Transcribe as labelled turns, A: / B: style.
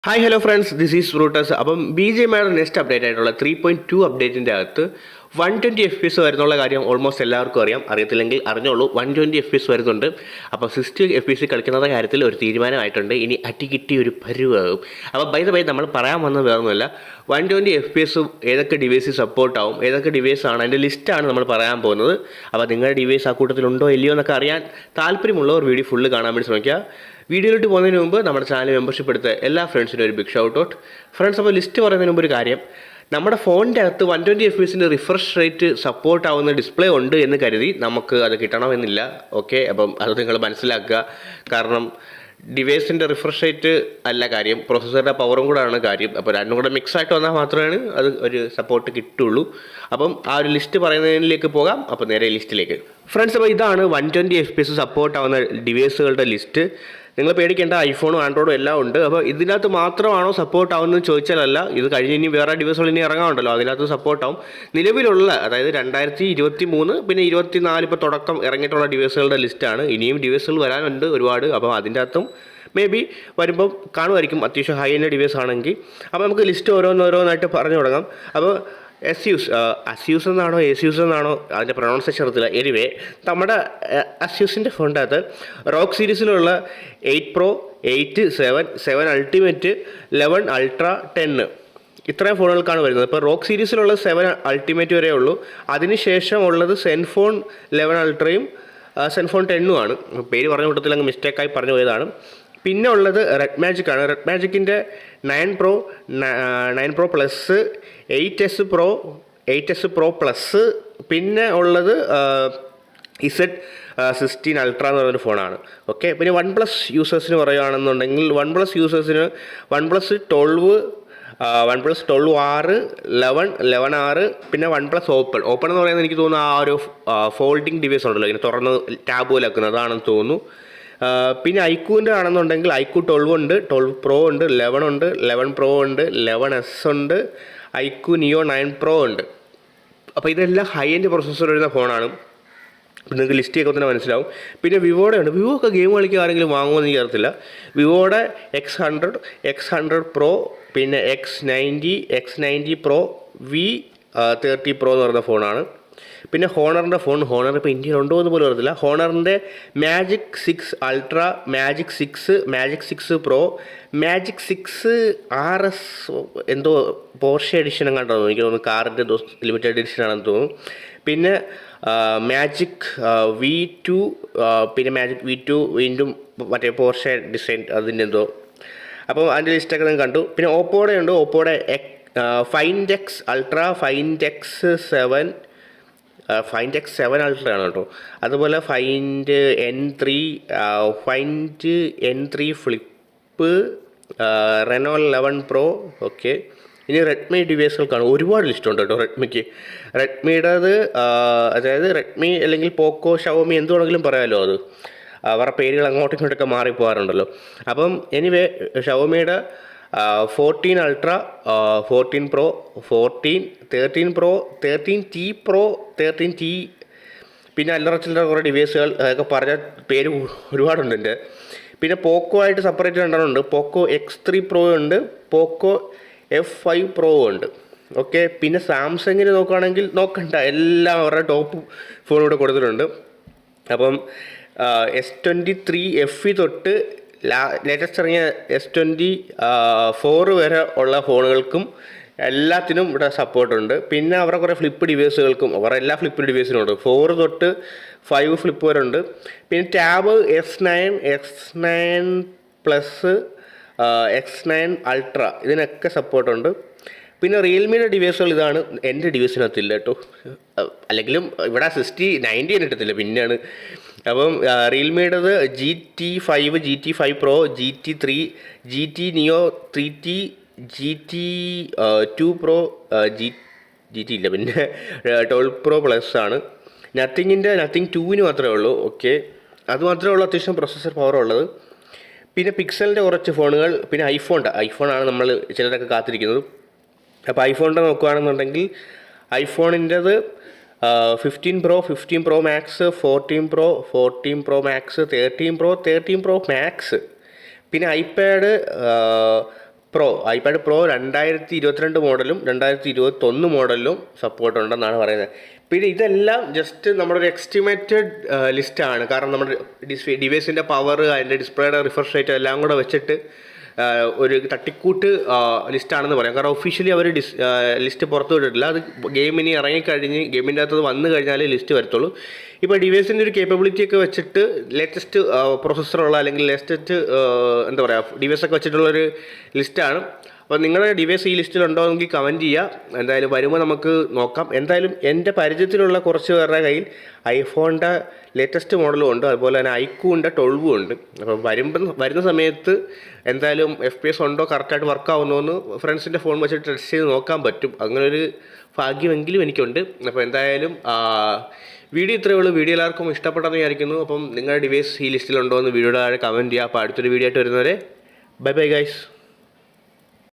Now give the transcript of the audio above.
A: Hi hello friends, this is റൂട്ടസ്. അപ്പം BGMIയുടെ നെക്സ്റ്റ് അപ്ഡേറ്റ് ആയിട്ടുള്ള 3.2 അപ്ഡേറ്റിൻ്റെ അകത്ത് 120 FPS വരുന്നുള്ള കാര്യം ഓൾമോസ്റ്റ് എല്ലാവർക്കും അറിയാം. അറിയത്തില്ലെങ്കിൽ അറിഞ്ഞോളൂ, 120 FPS വരുന്നുണ്ട്. അപ്പോൾ 60 FPS കളിക്കുന്ന കാര്യത്തിൽ ഒരു തീരുമാനമായിട്ടുണ്ട്. ഇനി അറ്റിക്കിട്ടി ഒരു പരുവാകും. അപ്പോൾ ബൈ ദ ബൈ നമ്മൾ പറയാൻ വന്നത് വേറൊന്നുമില്ല, 120 FPS ഏതൊക്കെ ഡിവൈസ് സപ്പോർട്ടാവും, ഏതൊക്കെ ഡിവൈസാണ്, അതിൻ്റെ ലിസ്റ്റാണ് നമ്മൾ പറയാൻ പോകുന്നത്. അപ്പോൾ നിങ്ങളുടെ ഡിവൈസ് ആ കൂട്ടത്തിലുണ്ടോ ഇല്ലയോ എന്നൊക്കെ അറിയാൻ താല്പര്യമുള്ളവർ വീഡിയോ ഫുള്ള് കാണാൻ വേണ്ടി ശ്രമിക്കുക. വീഡിയോയിലോട്ട് പോകുന്നതിന് മുമ്പ് നമ്മുടെ ചാനൽ മെമ്പർഷിപ്പ് എടുത്ത എല്ലാ ഫ്രണ്ട്സിനും ഒരു ബിഗ് ഷൗട്ട് ഔട്ട്. ഫ്രണ്ട്സ്, അപ്പോൾ ലിസ്റ്റ് പറയുന്നതിന് മുമ്പ് ഒരു കാര്യം, നമ്മുടെ ഫോണിൻ്റെ അകത്ത് 120 FPS റിഫ്രഷ് റേറ്റ് സപ്പോർട്ട് ആവുന്ന ഡിസ്പ്ലേ ഉണ്ട് എന്ന് കരുതി നമുക്ക് അത് കിട്ടണമെന്നില്ല. ഓക്കെ, അപ്പം അത് നിങ്ങൾ മനസ്സിലാക്കുക. കാരണം ഡിവൈസിൻ്റെ റിഫ്രഷ് റേറ്റ് അല്ല കാര്യം, പ്രോസസ്സറുടെ പവറും കൂടെയാണ് കാര്യം. അപ്പോൾ രണ്ടും കൂടെ മിക്സ് ആയിട്ട് വന്നാൽ മാത്രമേ അത് ഒരു സപ്പോർട്ട് കിട്ടുള്ളൂ. അപ്പം ആ ഒരു ലിസ്റ്റ് പറയുന്നതിലേക്ക് പോകാം. അപ്പോൾ നേരെ ലിസ്റ്റിലേക്ക് ഫ്രണ്ട്സ്. അപ്പോൾ ഇതാണ് 120 FPS സപ്പോർട്ട് ആവുന്ന ഡിവൈസുകളുടെ ലിസ്റ്റ്. നിങ്ങൾ പേടിക്കേണ്ട, ഐഫോണും ആൻഡ്രോയിഡും എല്ലാം ഉണ്ട്. അപ്പോൾ ഇതിനകത്ത് മാത്രമാണോ സപ്പോർട്ട് ആവുന്നത് ചോദിച്ചാലല്ല, ഇത് കഴിഞ്ഞ് ഇനി വേറെ ഡിവൈസുകൾ ഇനി ഇറങ്ങാറുണ്ടല്ലോ, അതിനകത്ത് സപ്പോർട്ടാവും. നിലവിലുള്ള, അതായത് 2023 പിന്നെ 24 ഇപ്പോൾ തുടക്കം ഇറങ്ങിയിട്ടുള്ള ഡിവൈസുകളുടെ ലിസ്റ്റാണ്. ഇനിയും ഡിവൈസുകൾ വരാനുണ്ട് ഒരുപാട്. അപ്പോൾ അതിൻ്റെ അകത്തും മേ ബി വരുമ്പം കാണുമായിരിക്കും, അത്യാവശ്യം ഹൈ എൻഡ് ഡിവൈസ് ആണെങ്കിൽ. അപ്പോൾ നമുക്ക് ലിസ്റ്റ് ഓരോന്നോരോന്നായിട്ട് പറഞ്ഞു തുടങ്ങാം. അപ്പോൾ അസ്യൂസ് എന്നാണോ എസ്യൂസ് എന്നാണോ അതിൻ്റെ പ്രൊണൗൺസേഷൻ അറിയത്തില്ല. എനിവേ, നമ്മുടെ അസ്യൂസിൻ്റെ ഫോണിൻ്റെ അകത്ത് റോക്ക് സീരീസിലുള്ള 8 Pro, 8, 7 അൾട്ടിമേറ്റ്, 11 Ultra, 10 ഇത്രയും ഫോണുകൾക്കാണ് വരുന്നത്. ഇപ്പോൾ റോക്ക് സീരീസിലുള്ള 7 അൾട്ടിമേറ്റ് വരെ ഉള്ളൂ. അതിനുശേഷം ഉള്ളത് സെൻഫോൺ 11 അൾട്രയും സെൻഫോൺ 10ഉം ആണ്. പേര് പറഞ്ഞ കൂട്ടത്തിൽ അങ്ങ് മിസ്റ്റേക്കായി പറഞ്ഞു പോയതാണ്. പിന്നെ ഉള്ളത് റെഡ് മാജിക്കാണ്. റെഡ് മാജിക്കിൻ്റെ 9 Pro plus, 8S Pro plus, പിന്നെ ഉള്ളത് Z16 Ultra എന്ന് പറയുന്നൊരു ഫോണാണ്. ഓക്കെ, പിന്നെ OnePlus യൂസേഴ്സിന് പറയുകയാണെന്നുണ്ടെങ്കിൽ OnePlus യൂസേഴ്സിന് OnePlus 12R, 11R, പിന്നെ OnePlus ഓപ്പൺ എന്ന് പറയുന്നത് എനിക്ക് തോന്നുന്നു ആ ഒരു ഫോൾഡിങ് ഡിവൈസ് ഉണ്ടല്ലോ, ഇങ്ങനെ തുറന്ന് ടാബ് പോലെ ആക്കുന്നത്, അതാണെന്ന് തോന്നുന്നു. പിന്നെ ഐക്യൂൻ്റെ ആണെന്നുണ്ടെങ്കിൽ iQOO 12 ഉണ്ട്, 12 Pro ഉണ്ട്, 11 ഉണ്ട്, 11 Pro ഉണ്ട്, 11S ഉണ്ട്, iQOO Neo 9 Pro ഉണ്ട്. അപ്പോൾ ഇതെല്ലാം ഹൈ എൻഡ് പ്രൊസസ്സർ വരുന്ന ഫോണാണ്. നിങ്ങൾക്ക് ലിസ്റ്റ് ഒക്കെ തന്നെ മനസ്സിലാവും. പിന്നെ വിവോയുടെ ഉണ്ട്. വിവോ ഒക്കെ ഗെയിം കളിക്കുക ആരെങ്കിലും വാങ്ങുമെന്ന് എനിക്ക് അറിയത്തില്ല. വിവോയുടെ X100 Pro, പിന്നെ X90 Pro, V30 Pro എന്ന് പറയുന്ന ഫോണാണ്. പിന്നെ ഹോണറിൻ്റെ ഹോണർ ഇപ്പോൾ ഇന്ത്യയിൽ ഉണ്ടോ എന്ന് പോലും അറിയത്തില്ല. ഹോണറിൻ്റെ Magic 6 Ultra, Magic 6 Pro, Magic 6 RS എന്തോ പോർഷെ എഡിഷൻ കണ്ടോ, എനിക്ക് തോന്നുന്നു കാറിൻ്റെ ലിമിറ്റഡ് എഡിഷൻ ആണെന്ന് തോന്നുന്നു. പിന്നെ മാജിക് V2, പിന്നെ മാജിക് V2 വീണ്ടും മറ്റേ പോർഷെ ഡിസൈൻ അതിൻ്റെ എന്തോ. അപ്പോൾ അതിൻ്റെ ലിസ്റ്റൊക്കെ നിങ്ങൾ കണ്ടു. പിന്നെ ഓപ്പോയുടെ ഉണ്ട്. ഓപ്പോയുടെ Find X Ultra, Find X7 Ultra ആണ് കേട്ടോ. അതുപോലെ Find N3 flip, Reno 11 Pro. Okay, ഇനി റെഡ്മി ഡിവൈസുകൾക്കാണ് ഒരുപാട് ലിസ്റ്റുണ്ട് കേട്ടോ റെഡ്മിക്ക്. റെഡ്മിയുടേത് അതായത് റെഡ്മി അല്ലെങ്കിൽ പോക്കോ, ഷവോമി എന്ത് വേണമെങ്കിലും പറയാമല്ലോ, അത് അവരുടെ പേരുകൾ അങ്ങോട്ടും ഇങ്ങോട്ടൊക്കെ മാറിപ്പോകാറുണ്ടല്ലോ. അപ്പം anyway, ഷവോമിയുടെ 14 Ultra, 14 Pro, 13 Pro, 13T Pro, 13T, പിന്നെ അല്ലറ ചില്ലറ കുറേ ഡിവൈസുകൾ അതൊക്കെ പറഞ്ഞ പേര് ഒരുപാടുണ്ട് എൻ്റെ. പിന്നെ പോക്കോ ആയിട്ട് സെപ്പറേറ്റ് രണ്ടെണ്ണമുണ്ട്. പോക്കോ X3 Pro ഉണ്ട്, പോക്കോ F5 Pro ഉണ്ട്. ഓക്കെ, പിന്നെ സാംസങ്ങിന് നോക്കുകയാണെങ്കിൽ നോക്കണ്ട, എല്ലാം അവരുടെ ടോപ്പ് ഫോൺ ഇവിടെ കൊടുത്തിട്ടുണ്ട്. അപ്പം S23 FE തൊട്ട് ലേറ്റസ്റ്റ് ഇറങ്ങിയ S24 വരെ ഉള്ള ഫോണുകൾക്കും എല്ലാത്തിനും ഇവിടെ സപ്പോർട്ടുണ്ട്. പിന്നെ അവരുടെ കുറേ ഫ്ലിപ്പ് ഡിവൈസുകൾക്കും, അവരുടെ എല്ലാ ഫ്ലിപ്പ് ഡിവൈസിനും ഉണ്ട്. 4 തൊട്ട് 5 ഫ്ലിപ്പ് വരെ ഉണ്ട്. പിന്നെ tab S9 plus, X9 Ultra ഇതിനൊക്കെ സപ്പോർട്ടുണ്ട്. പിന്നെ റിയൽമിയുടെ ഡിവൈസുകൾ ഇതാണ്. എൻ്റെ ഡിവൈസിനകത്തില്ല കേട്ടോ, അല്ലെങ്കിലും ഇവിടെ 90 കിട്ടത്തില്ല പിന്നെയാണ്. അപ്പം റിയൽമിയുടേത് GT5 Pro, GT3, GT Neo 3T, GT2 Pro, GT ഇല്ല, പിന്നെ 12 Pro പ്ലസ് ആണ്. നത്തിങ് 2 മാത്രമേ ഉള്ളൂ. ഓക്കെ, അത് മാത്രമേ ഉള്ളൂ അത്യാവശ്യം പ്രൊസസ്സർ പവർ ഉള്ളത്. പിന്നെ പിക്സലിൻ്റെ കുറച്ച് ഫോണുകൾ, പിന്നെ ഐഫോണാണ് നമ്മൾ ചിലരൊക്കെ കാത്തിരിക്കുന്നത്. അപ്പോൾ ഐഫോണിൻ്റെ നോക്കുകയാണെന്നുണ്ടെങ്കിൽ ഐഫോണിൻ്റെത് 15 Pro, 15 Pro Max, 14 Pro Max, 13 Pro Max. പിന്നെ ഐപാഡ് പ്രോ ഐപാഡ് പ്രോ 2022 മോഡലും 2021 മോഡലിലും സപ്പോർട്ട് ഉണ്ടെന്നാണ് പറയുന്നത്. പിന്നെ ഇതെല്ലാം ജസ്റ്റ് നമ്മുടെ ഒരു എസ്റ്റിമേറ്റഡ് ലിസ്റ്റാണ്. കാരണം നമ്മുടെ ഡിവൈസിൻ്റെ പവർ, അതിൻ്റെ ഡിസ്പ്ലേയുടെ റിഫ്രഷ് റേറ്റ് എല്ലാം കൂടെ വെച്ചിട്ട് ഒരു തട്ടിക്കൂട്ട് ലിസ്റ്റാണെന്ന് പറയാം. കാരണം ഒഫീഷ്യലി അവർ ലിസ്റ്റ് പുറത്തു വിട്ടിട്ടില്ല. അത് ഗെയിമിനി ഇറങ്ങിക്കഴിഞ്ഞ് ഗെയിമിൻ്റെ അകത്ത് വന്നു കഴിഞ്ഞാലേ ലിസ്റ്റ് വരത്തുള്ളൂ. ഇപ്പോൾ ഡിവൈസിൻ്റെ ഒരു കേപ്പബിലിറ്റി ഒക്കെ വെച്ചിട്ട് ലേറ്റസ്റ്റ് പ്രോസസ്സറുള്ള അല്ലെങ്കിൽ ലേറ്റസ്റ്റ് എന്താ പറയുക ഡിവൈസൊക്കെ വെച്ചിട്ടുള്ളൊരു ലിസ്റ്റാണ്. അപ്പോൾ നിങ്ങളുടെ ഡിവൈസ് ഈ ലിസ്റ്റിലുണ്ടോ എങ്കിൽ കമൻറ്റ് ചെയ്യുക. എന്തായാലും വരുമ്പോൾ നമുക്ക് നോക്കാം. എന്തായാലും എൻ്റെ പരിചയത്തിലുള്ള കുറച്ച് പേരുടെ കയ്യിൽ ഐഫോണിൻ്റെ ലേറ്റസ്റ്റ് മോഡലും ഉണ്ട്, അതുപോലെ തന്നെ ഐക്യൂൻ്റെ 12 ഉണ്ട്. അപ്പോൾ വരുന്ന സമയത്ത് എന്തായാലും FPS ഉണ്ടോ, കറക്റ്റായിട്ട് വർക്ക് ആവുന്നോന്ന് ഫ്രണ്ട്സിൻ്റെ ഫോൺ വെച്ചിട്ട് ടെസ്റ്റ് ചെയ്ത് നോക്കാൻ പറ്റും. അങ്ങനൊരു ഭാഗ്യമെങ്കിലും എനിക്കുണ്ട്. അപ്പോൾ എന്തായാലും വീഡിയോ ഇത്രയേ ഉള്ളൂ. വീഡിയോ എല്ലാവർക്കും ഇഷ്ടപ്പെട്ടെന്ന് വിചാരിക്കുന്നു. അപ്പം നിങ്ങളുടെ ഡിവൈസ് ഈ ലിസ്റ്റിലുണ്ടോ എന്ന് വീഡിയോയുടെ താഴെ കമൻറ്റ് ചെയ്യുക. അപ്പോൾ അടുത്തൊരു വീഡിയോ ആയിട്ട് വരുന്നവരെ ബൈ ബൈ ഗൈസ്.